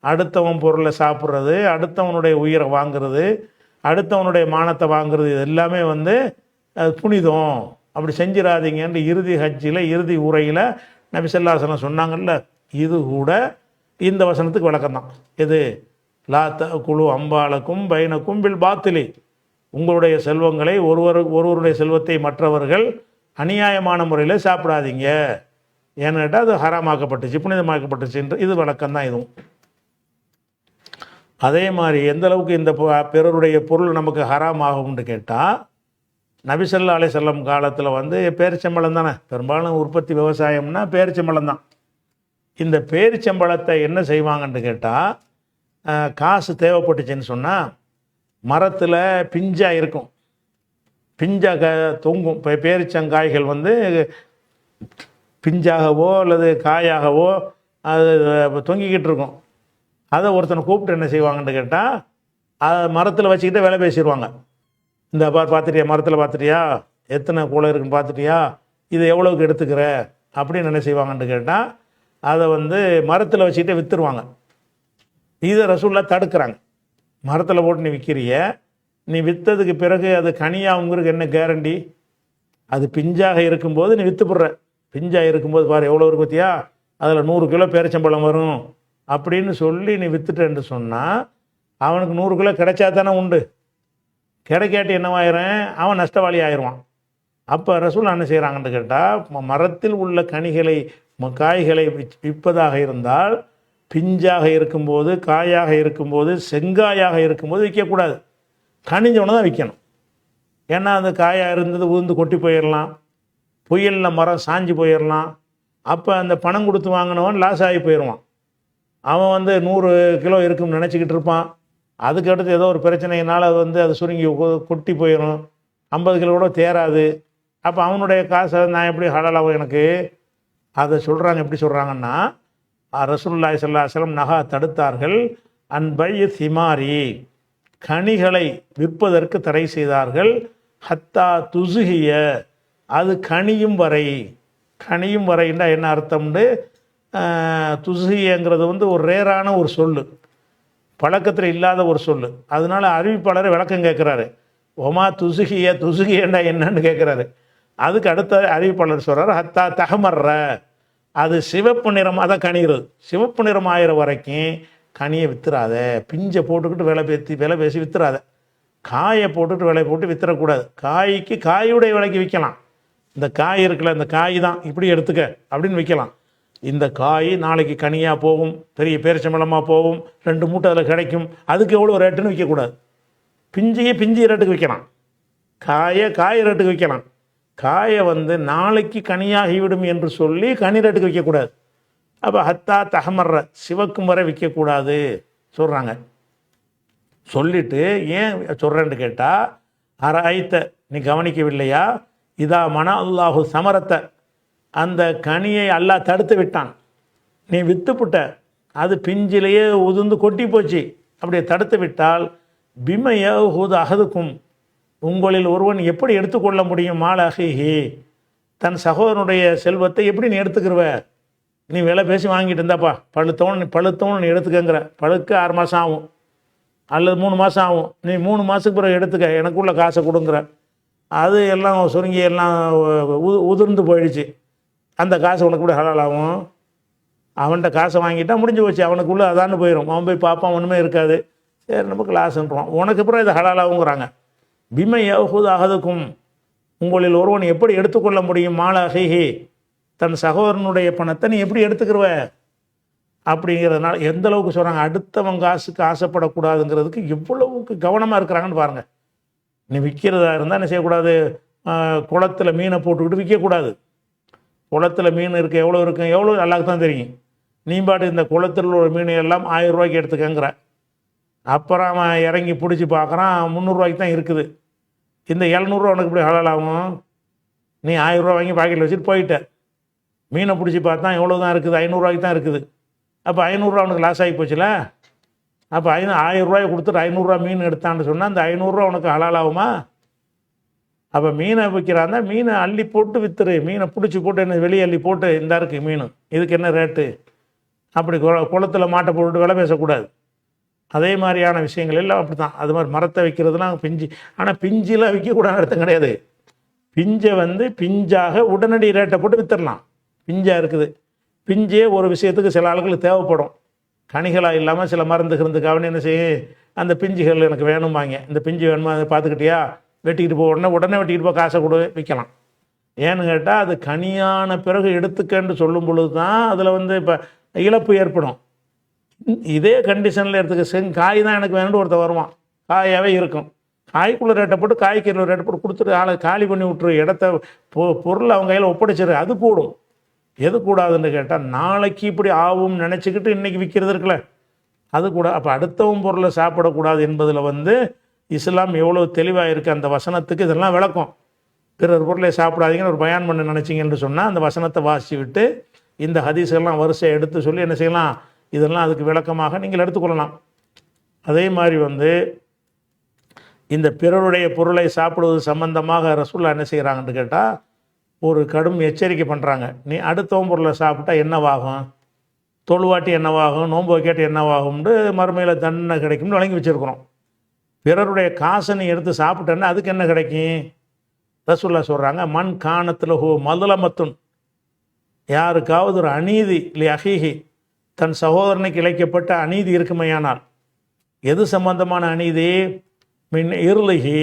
B: அடுத்தவன் பொருளை சாப்பிட்றது, அடுத்தவனுடைய உயிரை வாங்கிறது, அடுத்தவனுடைய மானத்தை வாங்கிறது, இது எல்லாமே வந்து அது புனிதம். அப்படி செஞ்சிடாதீங்கன்னு இறுதி ஹஜ்ஜில் இறுதி உரையில் நபி ஸல்லல்லாஹு அலைஹி வஸல்லம் சொன்னாங்கல்ல, இது கூட இந்த வசனத்துக்கு விளக்கம்தான். எது? லா தஅகுலு அம்பாலக்கும் பைனக்கும் பில் பாத்திலி, உங்களுடைய செல்வங்களை ஒருவருடைய செல்வத்தை மற்றவர்கள் அநியாயமான முறையில் சாப்பிடாதீங்க. ஏன்னு கேட்டால் அது ஹராமாக்கப்பட்டுச்சு, புனிதமாக்கப்பட்டுச்சுன்ற இது விளக்கம்தான் இதுவும். அதே மாதிரி எந்த அளவுக்கு இந்த பிறருடைய பொருள் நமக்கு ஹராம் ஆகும்னு கேட்டால், நபி ஸல்லல்லாஹு அலைஹி வஸல்லம் காலத்தில் வந்து பேரிச்சம்பழம் தானே பெரும்பாலும் உற்பத்தி, விவசாயம்னா பேரிச்சம்பழம் தான். இந்த பேரிச்சம்பழத்தை என்ன செய்வாங்கன்னு கேட்டால், காசு தேவைப்பட்டுச்சுன்னு சொன்னால் மரத்தில் பிஞ்சாக இருக்கும், பிஞ்சாக தொங்கும். இப்போ பேரிச்சங்காய்கள் வந்து பிஞ்சாகவோ அல்லது காயாகவோ அது தொங்கிக்கிட்டு இருக்கும். அதை ஒருத்தனை கூப்பிட்டு என்ன செய்வாங்கன்னு கேட்டால், அதை மரத்தில் வச்சுக்கிட்டு விலை பேசிடுவாங்க. இந்த பார்த்துட்டியா, மரத்தில் பார்த்துட்டியா, எத்தனை கூலை இருக்குன்னு பார்த்துட்டியா, இது எவ்வளோக்கு எடுத்துக்கிற அப்படின்னு என்ன செய்வாங்கன்னு கேட்டால், அதை வந்து மரத்தில் வச்சுக்கிட்டே விற்றுருவாங்க. இதை ரசூலுல்லாஹ் தடுக்கிறாங்க. மரத்தில் போட்டு நீ விற்கிறிய, நீ விற்றதுக்கு பிறகு அது கனியாகுங்கிறதுக்கு என்ன கேரண்டி? அது பிஞ்சாக இருக்கும்போது நீ விற்றுப்படுற, பிஞ்சாக இருக்கும்போது பாரு எவ்வளோ இருக்கு பார்த்தியா, அதில் 100 கிலோ பேரிச்சம்பழம் வரும் அப்படின்னு சொல்லி நீ விற்றுட்டேன்னு சொன்னால் அவனுக்கு 100 கிலோ கிடைச்சா தானே உண்டு. கிடைக்காட்டி என்னவாயிரும்? அவன் நஷ்டவாளி ஆயிடுவான். அப்போ ரசூல் என்ன செய்கிறாங்கன்னு கேட்டால், மரத்தில் உள்ள கனிகளை காய்களை விற்பதாக இருந்தால் பிஞ்சாக இருக்கும்போது, காயாக இருக்கும்போது, செங்காயாக இருக்கும்போது விற்கக்கூடாது. கனிஞ்சவனை தான் விற்கணும். ஏன்னா அந்த காயாக இருந்தது உதிர்ந்து கொட்டி போயிடலாம், புயலில் மரம் சாஞ்சு போயிடலாம். அப்போ அந்த பணம் கொடுத்து வாங்கினவன் லாஸ் ஆகி போயிடுவான். அவன் வந்து 100 கிலோ இருக்குன்னு நினச்சிக்கிட்டு இருப்பான். அதுக்கடுத்து ஏதோ ஒரு பிரச்சனையினால் அது வந்து அது சுருங்கி கொட்டி போயிடும், 50 கிலோ கூட தேராது. அப்போ அவனுடைய காசை நான் எப்படி ஹலாலாகும் எனக்கு? அதை சொல்கிறாங்க. எப்படி சொல்கிறாங்கன்னா, ரசூலுல்லாஹி ஸல்லல்லாஹு அலைஹி வஸல்லம் நகா தடுத்தார்கள். அன்பை திமாரி, கனிகளை விற்பதற்கு தடை செய்தார்கள். ஹத்தா துசுகிய, அது கனியும் வரை. கனியும் வரைன்னா என்ன அர்த்தம்னு, துசுகியங்கிறது வந்து ஒரு ரேரான ஒரு சொல், பழக்கத்தில் இல்லாத ஒரு சொல். அதனால அறிவிப்பாளர் விளக்கம் கேட்குறாரு. ஒமா துசுகிய, துசுகியண்டா என்னன்னு கேட்குறாரு. அதுக்கு அடுத்த அறிவிப்பாளர் சொல்கிறார், ஹத்தா தஹமர்ற, அது சிவப்பு நிறம், அதான் கனிகிறது. சிவப்பு நிறம் ஆகிற வரைக்கும் கனியை விற்றுறாத. பிஞ்சை போட்டுக்கிட்டு விலை பேசி விற்றுறாத. காயை போட்டுட்டு விலை போட்டு விற்றுறக்கூடாது. காய்க்கு காயுடைய விலைக்கு விற்கலாம். இந்த காய் இருக்குல்ல, இந்த காய் தான் இப்படி எடுத்துக்க அப்படின்னு விற்கலாம். இந்த காய் நாளைக்கு கனியாக போகும், பெரிய பேரிச்சம்பழமாக போகும், 2 மூட்டை அதில் கிடைக்கும், அதுக்கு எவ்வளோ ரேட்டுன்னு விற்கக்கூடாது. பிஞ்சையே பிஞ்சு ரேட்டுக்கு விற்கலாம், காயை காய் ரேட்டுக்கு விற்கலாம். காயை வந்து நாளைக்கு கனியாகிவிடும் என்று சொல்லி கனி ரேட்டுக்கு விற்கக்கூடாது. அப்போ ஹத்தா தஹமர்ற, சிவக்கும் வரை விற்கக்கூடாது சொல்கிறாங்க. சொல்லிட்டு ஏன் சொல்கிறேன்னு கேட்டால், அராய்த்த, நீ கவனிக்கவில்லையா, இதா மன அல்லாஹு சமரத்தை, அந்த கனியை அல்லாஹ் தடுத்து விட்டான், நீ விற்றுப்புட்ட, அது பிஞ்சிலேயே உதிர்ந்து கொட்டி போச்சு, அப்படியே தடுத்து விட்டால், பிமைய ஹூது அகதுக்கும், உங்களில் ஒருவன் எப்படி எடுத்துக்கொள்ள முடியும், மால் அஹிஹி, தன் சகோதரனுடைய செல்வத்தை எப்படி நீ எடுத்துக்கிருவ? நீ விலை பேசி வாங்கிட்டு இருந்தாப்பா, பழுத்தவன் நீ எடுத்துக்கங்கிற, பழுக்க 6 மாதம் ஆகும் அல்லது 3 மாதம் ஆகும், நீ 3 மாதத்துக்கு பிறகு எடுத்துக்க, எனக்குள்ள காசை கொடுங்குற, அது எல்லாம் சுருங்கி எல்லாம் உதிர்ந்து போயிடுச்சு, அந்த காசு உனக்கு கூட ஹலாலாகும்? அவன்கிட்ட காசை வாங்கிட்டா முடிஞ்சு போச்சு, அவனுக்குள்ளே அதான்னு போயிடும், அவன் போய் பார்ப்பான், ஒன்றுமே இருக்காது, சரி நமக்கு லாஸ்ன்றான், உனக்கு அப்புறம் இதை ஹலாலாகுங்கிறாங்க. பிமை யஹூது அஹதுக்கும், உங்களில் ஒருவன் எப்படி எடுத்துக்கொள்ள முடியும், மால அஹிஹி, தன் சகோதரனுடைய பணத்தை நீ எப்படி எடுத்துக்கிருவ? அப்படிங்கிறதுனால எந்த அளவுக்கு சொல்கிறாங்க, அடுத்தவங்க காசுக்கு ஆசைப்படக்கூடாதுங்கிறதுக்கு எவ்வளவுக்கு கவனமாக இருக்கிறாங்கன்னு பாருங்கள். நீ விற்கிறதா இருந்தால் என்ன செய்யக்கூடாது, குளத்தில் மீனை போட்டுக்கிட்டு விற்கக்கூடாது. குளத்தில் மீன் இருக்குது, எவ்வளோ இருக்கும், எவ்வளோ எல்லாருக்கும் தான் தெரியும். நீ பாட்டு இந்த குளத்தில் உள்ள மீன் எல்லாம் 1000 ரூபாய்க்கு எடுத்துக்கங்கிற. அப்புறம் அவன் இறங்கி பிடிச்சி பார்க்குறான் 300 ரூபாய்க்கு தான் இருக்குது. இந்த 700 உனக்கு இப்படி ஹலால் ஆகும்? நீ 1000 ரூபா வாங்கி பாக்கெட்டில் வச்சுட்டு போயிட்ட. மீனை பிடிச்சி பார்த்தா எவ்வளோ தான் இருக்குது, 500 ரூபாய்க்கு தான் இருக்குது. அப்போ 500 ரூபா உனக்கு லாஸ் ஆகி போச்சுல. அப்போ 1000 ரூபாயை கொடுத்துட்டு 500 ரூபா மீன் எடுத்தான்னு சொன்னால் அந்த 500 ரூபா உனக்கு ஹலால் ஆகுமா? அப்போ மீனை விற்கிறாந்தா மீனை அள்ளி போட்டு விற்றுரு. மீனை பிடிச்சி போட்டு என்ன வெளியே அள்ளி போட்டு இந்த இருக்குது மீன், இதுக்கு என்ன ரேட்டு, அப்படி குளத்தில் மாட்டை போட்டு விலை பேசக்கூடாது. அதே மாதிரியான விஷயங்கள் எல்லாம் அப்படி தான். அது மாதிரி மரத்தை வைக்கிறதுலாம் பிஞ்சு, ஆனால் பிஞ்சிலாம் விற்கக்கூடாது அர்த்தம் கிடையாது. பிஞ்சை வந்து பிஞ்சாக உடனடி ரேட்டை போட்டு விற்றுடலாம். பிஞ்சாக இருக்குது, பிஞ்சே ஒரு விஷயத்துக்கு சில ஆளுகளுக்கு தேவைப்படும். கனிகளாக இல்லாமல் சில மருந்துக்கிறதுக்காக என்ன செய்ய, அந்த பிஞ்சுகள் எனக்கு வேணும்பாங்க. இந்த பிஞ்சு வேணுமா, அதை பார்த்துக்கிட்டியா, வெட்டிக்கிட்டு போ, உடனே வெட்டிக்கிட்டு போ, காசை கொடு, விற்கலாம். ஏன்னு கேட்டால் அது கனியான பிறகு எடுத்துக்கன்னு சொல்லும் பொழுது தான் அதில் வந்து இப்போ இழப்பு ஏற்படும். இதே கண்டிஷனில் எடுத்துக்க காய் தான் எனக்கு வேணும்னு ஒருத்தர் வருவான், காயாகவே இருக்கும். காய்க்குள்ள ரேட்டை போட்டு காய்க்கு ரேட்டை போட்டு கொடுத்துட்டு ஆளை காலி பண்ணி விட்டுரு, இடத்த பொருள் அவங்க கையில் ஒப்படைச்சிரு. அது கூடும். எது கூடாதுன்னு கேட்டால் நாளைக்கு இப்படி ஆகும் நினச்சிக்கிட்டு இன்றைக்கி விற்கிறது இருக்குல்ல, அது கூட. அப்போ அடுத்தவன் பொருளை சாப்பிடக்கூடாது என்பதில் வந்து இஸ்லாம் எவ்வளோ தெளிவாக இருக்குது. அந்த வசனத்துக்கு இதெல்லாம் விளக்கம். பிறர் பொருளை சாப்பிடாதீங்கன்னு ஒரு பயான் பண்ண நினச்சிங்கன்னு சொன்னால் அந்த வசனத்தை வாசி விட்டு இந்த ஹதீஸெல்லாம் வரிசையை எடுத்து சொல்லி என்ன செய்யலாம், இதெல்லாம் அதுக்கு விளக்கமாக நீங்கள் எடுத்துக்கொள்ளலாம். அதே மாதிரி வந்து இந்த பிறருடைய பொருளை சாப்பிடுவது சம்பந்தமாக ரசூலுல்லாஹ் என்ன செய்கிறாங்கன்னு கேட்டால் ஒரு கடும் எச்சரிக்கை பண்ணுறாங்க. நீ அடுத்தவன் பொருளை சாப்பிட்டா என்னவாகும், தொழுவாட்டி என்னவாகும், நோன்பு வைக்காட்டி என்னவாகும்னு மறுமையில் தண்டனை கிடைக்கும்னு வழங்கி வச்சுருக்குறோம். பிறருடைய காசை நீ எடுத்து சாப்பிட்டேன்னா அதுக்கு என்ன கிடைக்கும்? ரசூலுல்லாஹ் சொல்கிறாங்க, மண் காணத்தில் ஹோ மதுலமத்துன், யாருக்காவது ஒரு அநீதி இல்லை அஹீஹி, தன் சகோதரனுக்கு இழைக்கப்பட்ட அநீதி இருக்குமையானால், எது சம்பந்தமான அநீதி, மின் இருளிஹி,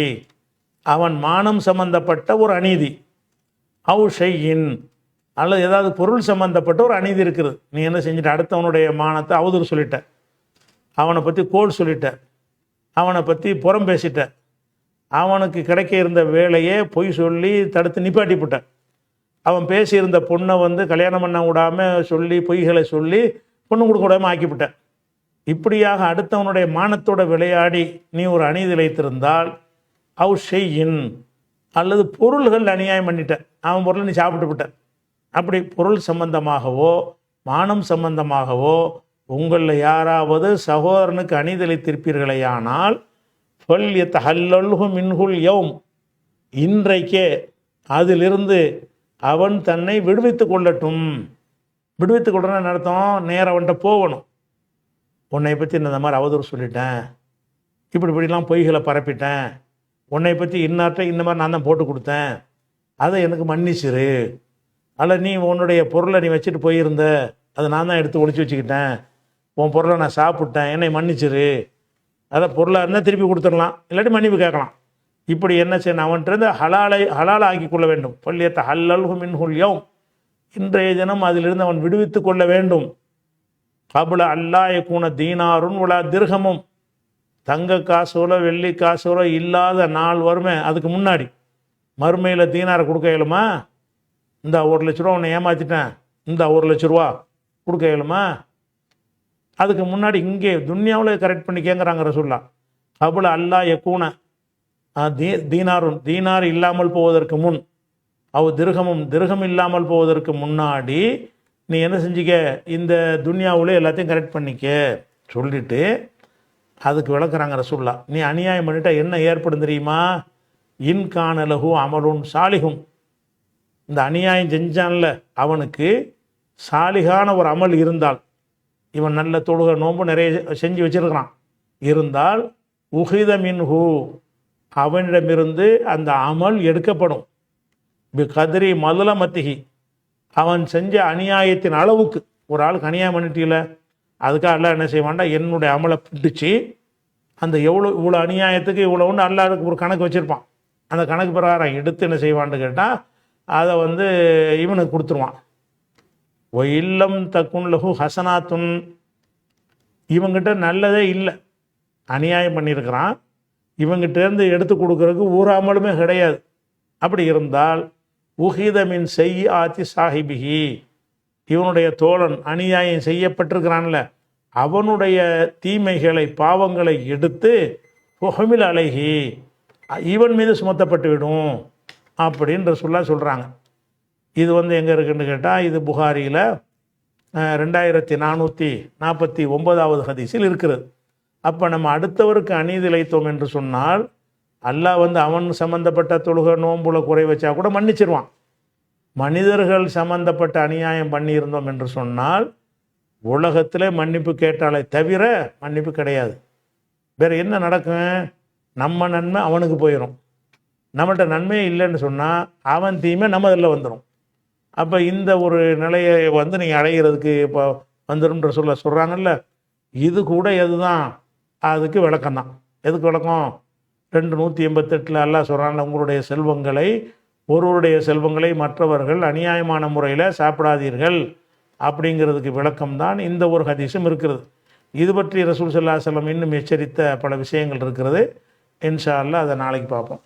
B: அவன் மானம் சம்பந்தப்பட்ட ஒரு அநீதி, அவு ஷையின், அல்லது ஏதாவது பொருள் சம்பந்தப்பட்ட ஒரு அநீதி இருக்குது. நீ என்ன செஞ்சுட்ட, அடுத்தவனுடைய மானத்தை அவதூறு சொல்லிட்ட, அவனை பற்றி கோல் சொல்லிட்ட, அவனை பற்றி புறம் பேசிட்ட, அவனுக்கு கிடைக்க இருந்த வேலையை பொய் சொல்லி தடுத்து நிப்பாட்டிவிட்ட, அவன் பேசியிருந்த பொண்ணை வந்து கல்யாணம் பண்ண விடாமல் சொல்லி பொய்களை சொல்லி பொண்ணு கொடுக்க விடாமல் ஆக்கிவிட்ட. இப்படியாக அடுத்தவனுடைய மானத்தோட விளையாடி நீ ஒரு அநீதி இழைத்திருந்தால், அவு ஷெய்யின், அல்லது பொருள்கள் அநியாயம் பண்ணிட்ட, அவன் பொருளை நீ சாப்பிட்டு விட்ட. அப்படி பொருள் சம்பந்தமாகவோ மானம் சம்பந்தமாகவோ உங்களில் யாராவது சகோதரனுக்கு அநீதி இழைத்திருப்பீர்களேயானால், ஃபல் யத்தஹல்லல்ஹு மின்ஹுல் யௌம், இன்றைக்கே அதிலிருந்து அவன் தன்னை விடுவித்து கொள்ளட்டும். விடுவித்து கொள்ளணும்னு அர்த்தம், நேரம் அவன்கிட்ட போகணும். உன்னை பற்றி இந்த மாதிரி அவதூறு சொல்லிட்டேன், இப்படிலாம் பொய்களை பரப்பிட்டேன், உன்னை பற்றி இன்னார்ட்ட இந்த மாதிரி நான் தான் போட்டு கொடுத்தேன், அதை எனக்கு மன்னிச்சிரு. அல்ல நீ உன்னுடைய பொருளை நீ வச்சுட்டு போயிருந்த, அதை நான் தான் எடுத்து ஒழிச்சு வச்சுக்கிட்டேன், உன் பொருளை நான் சாப்பிட்டேன், என்னை மன்னிச்சிரு. அதை பொருளாக இருந்தால் திருப்பி கொடுத்துடலாம், இல்லாட்டி மன்னிப்பு கேட்கலாம். இப்படி என்ன செய்யணும், அவன்கிட்ட ஹலாலை ஆக்கி கொள்ள வேண்டும். பள்ளியத்தை ஹல்லல்ஹு மின்ஹுல் யௌம், இன்றைய தினம் அதிலிருந்து அவன் விடுவித்து கொள்ள வேண்டும். கபுல அல்லா யகூன தீனாருன் வலா திர்ஹமும், தங்க காசோல வெள்ளி காசோல இல்லாத நாள் வருமே, அதுக்கு முன்னாடி மறுமையில் தீனாரை கொடுக்க இயலுமா? இந்த 1,00,000 உன்னை ஏமாற்றிட்டேன், இந்த 1,00,000 கொடுக்க இயலுமா? அதுக்கு முன்னாடி இங்கே துன்யாவில் கரெக்ட் பண்ணி கேட்குறாங்க ரசூலுல்லாஹ். கபுல அல்லா யகூன தீனாருன், தீனார் இல்லாமல் போவதற்கு முன், திர்ஹமும், திர்ஹம் இல்லாமல் போவதற்கு முன்னாடி நீ என்ன செஞ்சிக்க, இந்த துன்யாவில் எல்லாத்தையும் கரெக்ட் பண்ணிக்க சொல்லிட்டு அதுக்கு விளக்குறாங்க ரசூலுல்லாஹ். நீ அநியாயம் பண்ணிட்டா என்ன ஏற்படும் தெரியுமா? இன்கான லஹு அமலுன் சாலிஹும், இந்த அநியாயம் செஞ்சான்ல அவனுக்கு சாலிகான ஒரு அமல் இருந்தால், இவன் நல்ல தொழுகை நோன்பு நிறைய செஞ்சு வச்சிருக்கிறான் இருந்தால், உஹித மின்ஹு, அவனிடமிருந்து அந்த அமல் எடுக்கப்படும். பி கதிரி மதுலமத்திகி, அவன் செஞ்ச அநியாயத்தின் அளவுக்கு. ஒரு ஆளுக்கு அநியாயம் பண்ணிட்டீல, அதுக்காக அல்லா என்ன செய்வான்டா, என்னுடைய அமலை பிடிச்சி அந்த இவ்வளோ அநியாயத்துக்கு இவ்வளோன்னு அல்லாஹ்வுக்கு ஒரு கணக்கு வச்சுருப்பான். அந்த கணக்கு பிரகாரம் எடுத்து என்ன செய்வான்னு கேட்டால் அதை வந்து இவனுக்கு கொடுத்துருவான். ஒ இல்லம் தக்குன் லஹு ஹசனாத்துன், இவங்கிட்ட நல்லதே இல்லை, அநியாயம் பண்ணியிருக்கிறான், இவங்கிட்டேருந்து எடுத்து கொடுக்கறதுக்கு ஊராமலுமே கிடையாது. அப்படி இருந்தால் உஹிதமின் செய் ஆத்தி சாஹிபிகி, இவனுடைய தோழன் அநியாயம் செய்யப்பட்டிருக்கிறான்ல, அவனுடைய தீமைகளை பாவங்களை எடுத்து புகமில் அழகி இவன் மீது சுமத்தப்பட்டு விடும் அப்படின்ற சொல்கிறாங்க. இது எங்கே இருக்குன்னு கேட்டால், இது புகாரியில் 2449 ஹதீஸில் இருக்கிறது. அப்போ நம்ம அடுத்தவருக்கு அநீதி இழைத்தோம் என்று சொன்னால் அல்லாஹ் அவன் சம்மந்தப்பட்ட தொழுகை நோன்புல குறை வச்சா கூட மன்னிச்சிருவான். மனிதர்கள் சம்பந்தப்பட்ட அநியாயம் பண்ணியிருந்தோம் என்று சொன்னால் உலகத்தில் மன்னிப்பு கேட்டாலே தவிர மன்னிப்பு கிடையாது. வேறு என்ன நடக்கும்? நம்ம நன்மை அவனுக்கு போயிடும், நம்மள்கிட்ட நன்மையே இல்லைன்னு சொன்னால் அவன் தீமை நம்ம இதில் வந்துடும். அப்போ இந்த ஒரு நிலையை நீங்கள் அடைகிறதுக்கு இப்போ வந்துடும்ன்ற சொல்கிறாங்கல்ல, இது கூட எதுதான் அதுக்கு விளக்கம்தான். எதுக்கு விளக்கம்? 288 அல்லாஹ் சொல்கிறான்ல, உங்களுடைய செல்வங்களை ஒருவருடைய செல்வங்களை மற்றவர்கள் அநியாயமான முறையில் சாப்பிடாதீர்கள் அப்படிங்கிறதுக்கு விளக்கம்தான் இந்த ஒரு ஹதீஸும் இருக்கிறது. இது பற்றி ரசூல் ஸல்லல்லாஹு அலைஹி வஸல்லம் இன்னும் எச்சரித்த பல விஷயங்கள் இருக்கிறது. இன்ஷா அல்லாஹ் அதை நாளைக்கு பார்ப்போம்.